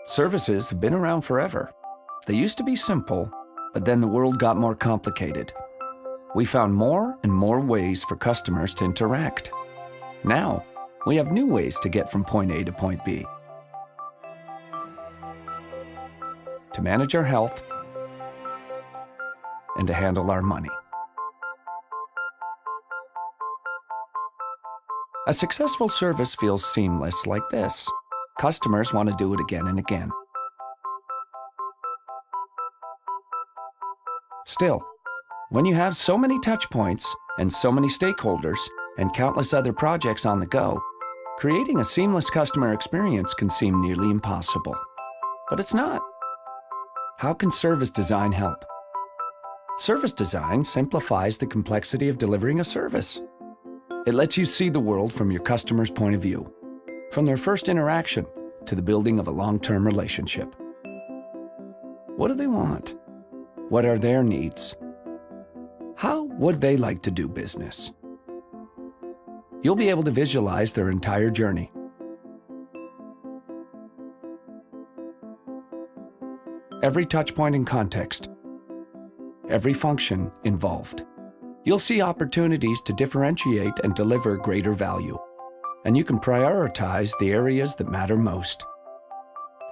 Services have been around forever. They used to be simple, but then the world got more complicated. We found more and more ways for customers to interact. Now, we have new ways to get from point A to point B. To manage our health and to handle our money. A successful service feels seamless like this. Customers want to do it again and again. Still, when you have so many touch points and so many stakeholders and countless other projects on the go, creating a seamless customer experience can seem nearly impossible. But it's not. How can service design help? Service design simplifies the complexity of delivering a service. It lets you see the world from your customer's point of view, from their first interaction to the building of a long-term relationship. What do they want? What are their needs? How would they like to do business? You'll be able to visualize their entire journey. Every touchpoint and context, every function involved. You'll see opportunities to differentiate and deliver greater value, and you can prioritize the areas that matter most.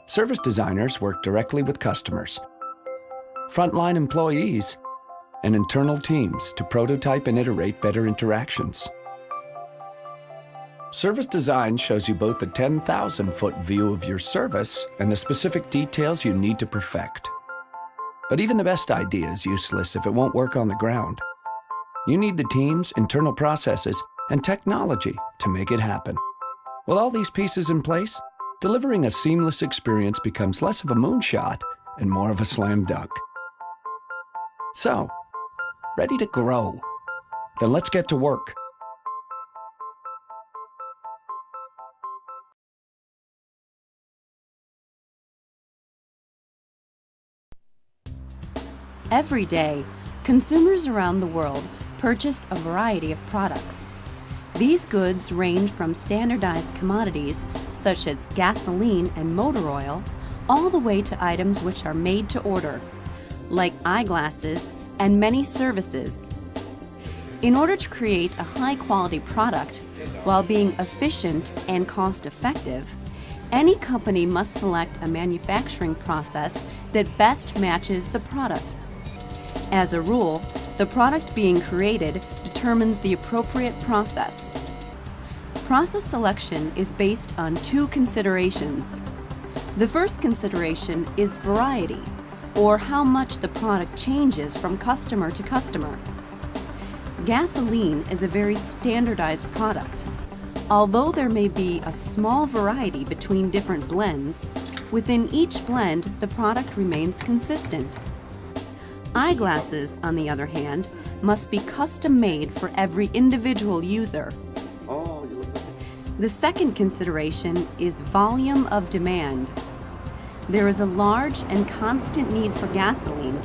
Service designers work directly with customers, frontline employees, and internal teams to prototype and iterate better interactions. Service design shows you both the 10,000-foot view of your service and the specific details you need to perfect. But even the best idea is useless if it won't work on the ground. You need the teams, internal processes, and technology to make it happen. With all these pieces in place, delivering a seamless experience becomes less of a moonshot and more of a slam dunk. So, ready to grow? Then let's get to work. Every day, consumers around the world purchase a variety of products. These goods range from standardized commodities such as gasoline and motor oil, all the way to items which are made to order, like eyeglasses and many services. In order to create a high-quality product while being efficient and cost-effective, any company must select a manufacturing process that best matches the product. As a rule, the product being created determines the appropriate process. Process selection is based on two considerations. The first consideration is variety, or how much the product changes from customer to customer. Gasoline is a very standardized product. Although there may be a small variety between different blends, within each blend the product remains consistent. Eyeglasses, on the other hand, must be custom-made for every individual user. The second consideration is volume of demand. There is a large and constant need for gasoline,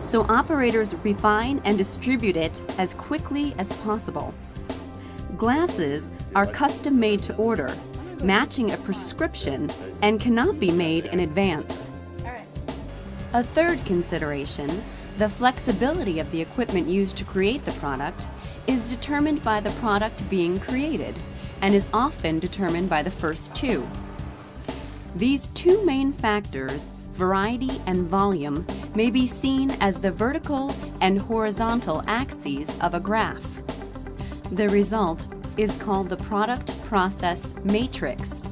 so operators refine and distribute it as quickly as possible. Glasses are custom-made to order, matching a prescription, and cannot be made in advance. A third consideration, the flexibility of the equipment used to create the product, is determined by the product being created and is often determined by the first two. These two main factors, variety and volume, may be seen as the vertical and horizontal axes of a graph. The result is called the product-process matrix.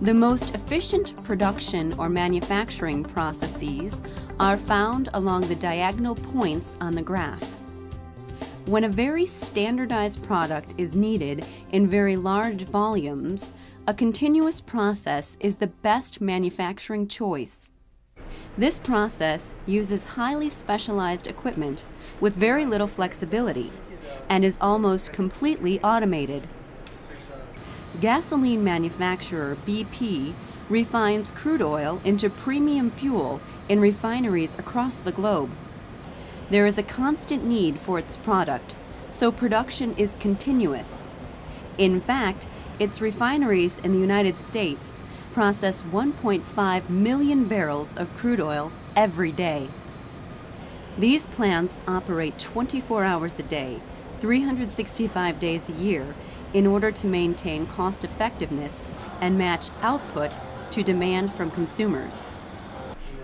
The most efficient production or manufacturing processes are found along the diagonal points on the graph. When a very standardized product is needed in very large volumes, a continuous process is the best manufacturing choice. This process uses highly specialized equipment with very little flexibility and is almost completely automated. Gasoline manufacturer BP refines crude oil into premium fuel in refineries across the globe. There is a constant need for its product, so production is continuous. In fact, its refineries in the United States process 1.5 million barrels of crude oil every day. These plants operate 24 hours a day, 365 days a year, in order to maintain cost effectiveness and match output to demand from consumers.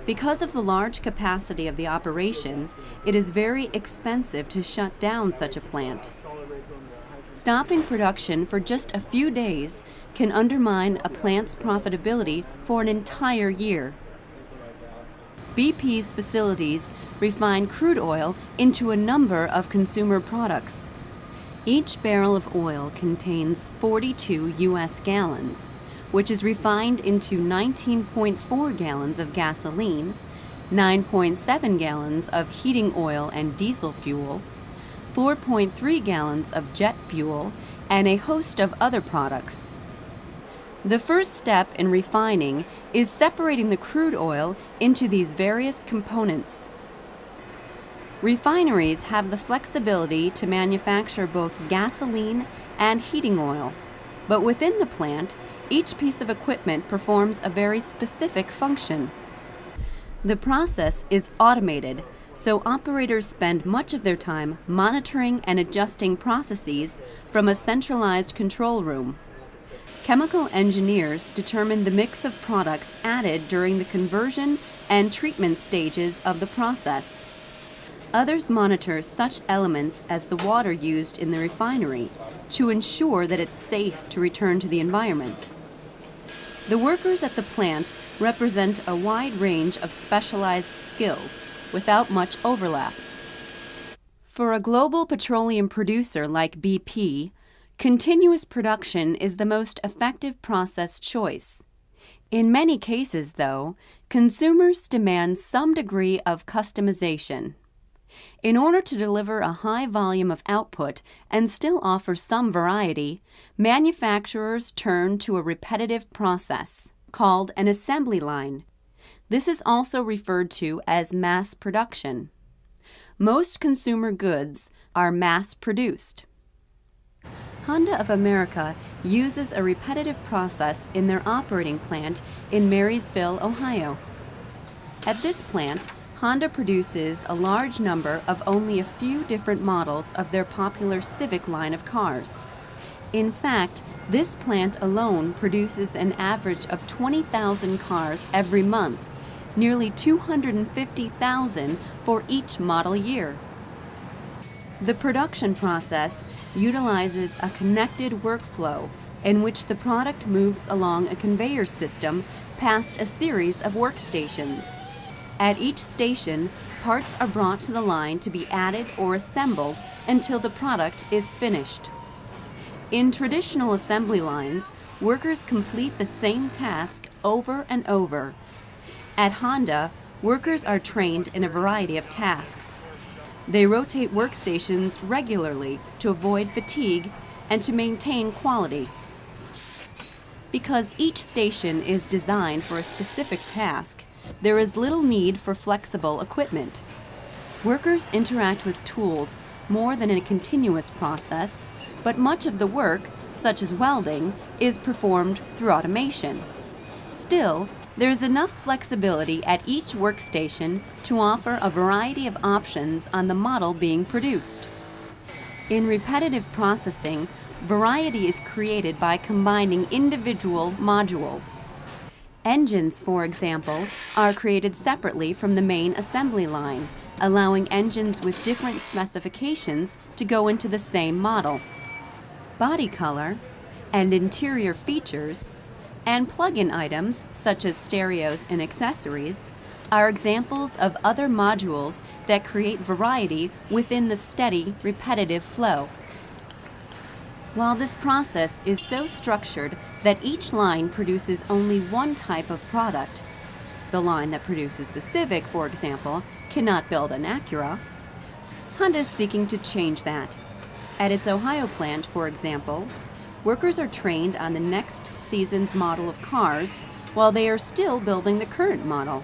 Because of the large capacity of the operation, it is very expensive to shut down such a plant. Stopping production for just a few days can undermine a plant's profitability for an entire year. BP's facilities refine crude oil into a number of consumer products. Each barrel of oil contains 42 U.S. gallons, which is refined into 19.4 gallons of gasoline, 9.7 gallons of heating oil and diesel fuel, 4.3 gallons of jet fuel, and a host of other products. The first step in refining is separating the crude oil into these various components. Refineries have the flexibility to manufacture both gasoline and heating oil, but within the plant, each piece of equipment performs a very specific function. The process is automated, so operators spend much of their time monitoring and adjusting processes from a centralized control room. Chemical engineers determine the mix of products added during the conversion and treatment stages of the process. Others monitor such elements as the water used in the refinery to ensure that it's safe to return to the environment. The workers at the plant represent a wide range of specialized skills without much overlap. For a global petroleum producer like BP, continuous production is the most effective process choice. In many cases, though, consumers demand some degree of customization. In order to deliver a high volume of output and still offer some variety, manufacturers turn to a repetitive process called an assembly line. This is also referred to as mass production. Most consumer goods are mass-produced. Honda of America uses a repetitive process in their operating plant in Marysville, Ohio. At this plant, Honda produces a large number of only a few different models of their popular Civic line of cars. In fact, this plant alone produces an average of 20,000 cars every month, nearly 250,000 for each model year. The production process utilizes a connected workflow in which the product moves along a conveyor system past a series of workstations. At each station, parts are brought to the line to be added or assembled until the product is finished. In traditional assembly lines, workers complete the same task over and over. At Honda, workers are trained in a variety of tasks. They rotate workstations regularly to avoid fatigue and to maintain quality. Because each station is designed for a specific task, there is little need for flexible equipment. Workers interact with tools more than in a continuous process, but much of the work, such as welding, is performed through automation. Still, there is enough flexibility at each workstation to offer a variety of options on the model being produced. In repetitive processing, variety is created by combining individual modules. Engines, for example, are created separately from the main assembly line, allowing engines with different specifications to go into the same model. Body color and interior features and plug-in items, such as stereos and accessories, are examples of other modules that create variety within the steady, repetitive flow. While this process is so structured that each line produces only one type of product, the line that produces the Civic, for example, cannot build an Acura, Honda is seeking to change that. At its Ohio plant, for example, workers are trained on the next season's model of cars while they are still building the current model.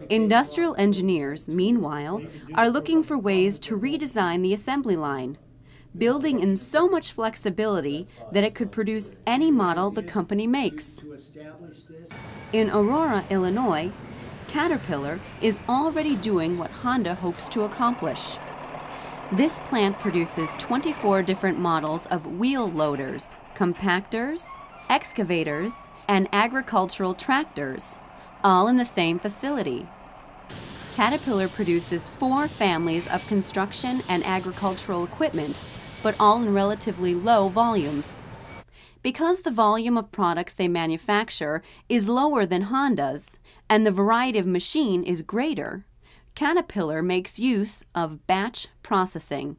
Industrial engineers, meanwhile, are looking for ways to redesign the assembly line, building in so much flexibility that it could produce any model the company makes. In Aurora, Illinois, Caterpillar is already doing what Honda hopes to accomplish. This plant produces 24 different models of wheel loaders, compactors, excavators, and agricultural tractors, all in the same facility. Caterpillar produces 4 families of construction and agricultural equipment, but all in relatively low volumes. Because the volume of products they manufacture is lower than Honda's, and the variety of machine is greater, Caterpillar makes use of batch processing.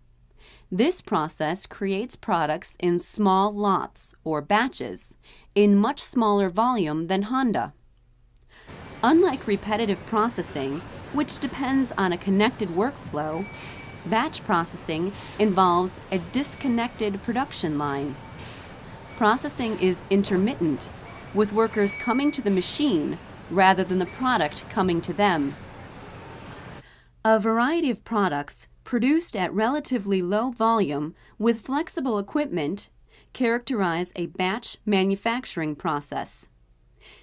This process creates products in small lots, or batches, in much smaller volume than Honda. Unlike repetitive processing, which depends on a connected workflow, batch processing involves a disconnected production line. Processing is intermittent, with workers coming to the machine rather than the product coming to them. A variety of products produced at relatively low volume with flexible equipment characterize a batch manufacturing process.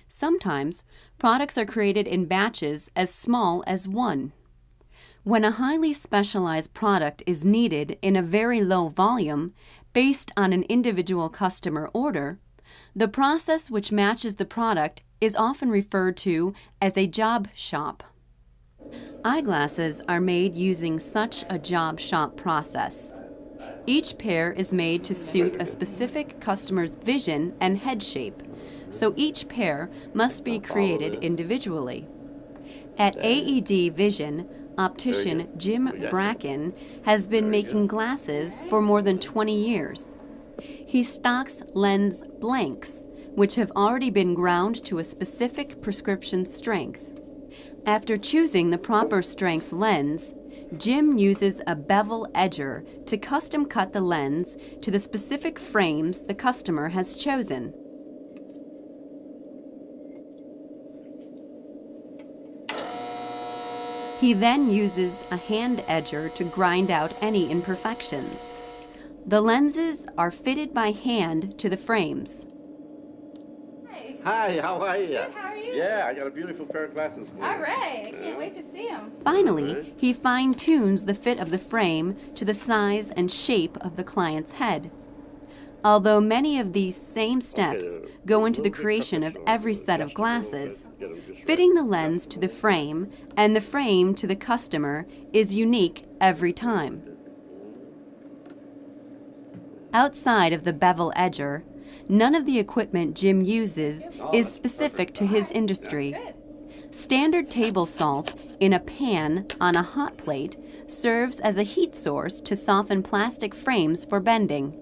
Sometimes, products are created in batches as small as 1. When a highly specialized product is needed in a very low volume, based on an individual customer order, the process which matches the product is often referred to as a job shop. Eyeglasses are made using such a job shop process. Each pair is made to suit a specific customer's vision and head shape, so each pair must be created individually. At AED Vision, optician Jim Bracken has been making glasses for more than 20 years. He stocks lens blanks, which have already been ground to a specific prescription strength. After choosing the proper strength lens, Jim uses a bevel edger to custom cut the lens to the specific frames the customer has chosen. He then uses a hand edger to grind out any imperfections. The lenses are fitted by hand to the frames. Hi, how are you? Good, how are you? Yeah, I got a beautiful pair of glasses for you. All right, I can't wait to see them. Finally, he fine-tunes the fit of the frame to the size and shape of the client's head. Although many of these same steps go into the creation of every set of glasses, fitting the lens to the frame and the frame to the customer is unique every time. Outside of the bevel edger, none of the equipment Jim uses is specific to his industry. Standard table salt in a pan on a hot plate serves as a heat source to soften plastic frames for bending.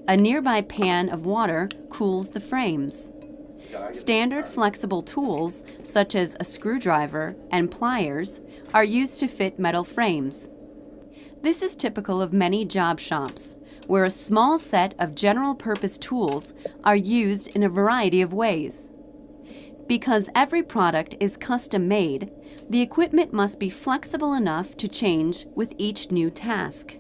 A nearby pan of water cools the frames. Standard flexible tools, such as a screwdriver and pliers, are used to fit metal frames. This is typical of many job shops, where a small set of general-purpose tools are used in a variety of ways. Because every product is custom-made, the equipment must be flexible enough to change with each new task.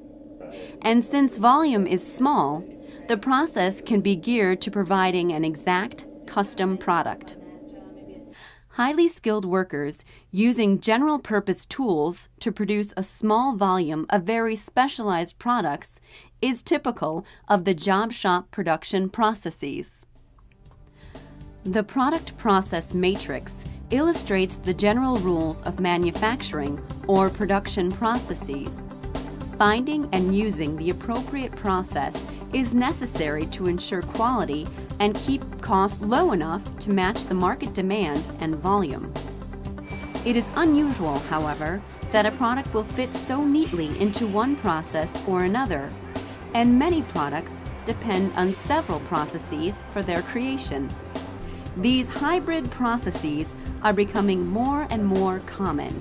And since volume is small, the process can be geared to providing an exact, custom product. Highly skilled workers using general-purpose tools to produce a small volume of very specialized products is typical of the job shop production processes. The product process matrix illustrates the general rules of manufacturing or production processes. Finding and using the appropriate process is necessary to ensure quality and keep costs low enough to match the market demand and volume. It is unusual, however, that a product will fit so neatly into one process or another, and many products depend on several processes for their creation. These hybrid processes are becoming more and more common.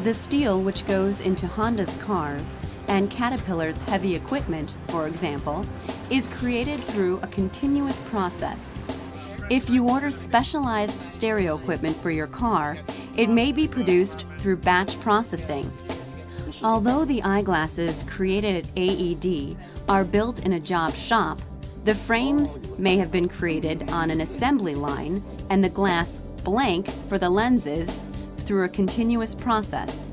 The steel which goes into Honda's cars and Caterpillar's heavy equipment, for example, is created through a continuous process. If you order specialized stereo equipment for your car, it may be produced through batch processing. Although the eyeglasses created at AED are built in a job shop, the frames may have been created on an assembly line and the glass blank for the lenses through a continuous process.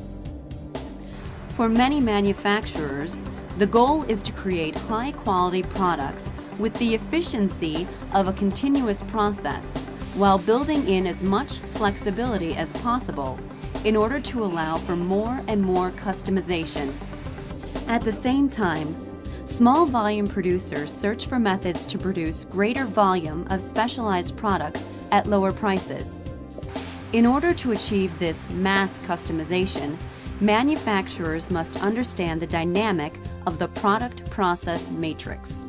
For many manufacturers, the goal is to create high-quality products with the efficiency of a continuous process while building in as much flexibility as possible in order to allow for more and more customization. At the same time, small volume producers search for methods to produce greater volume of specialized products at lower prices. In order to achieve this mass customization, manufacturers must understand the dynamic of the product-process matrix.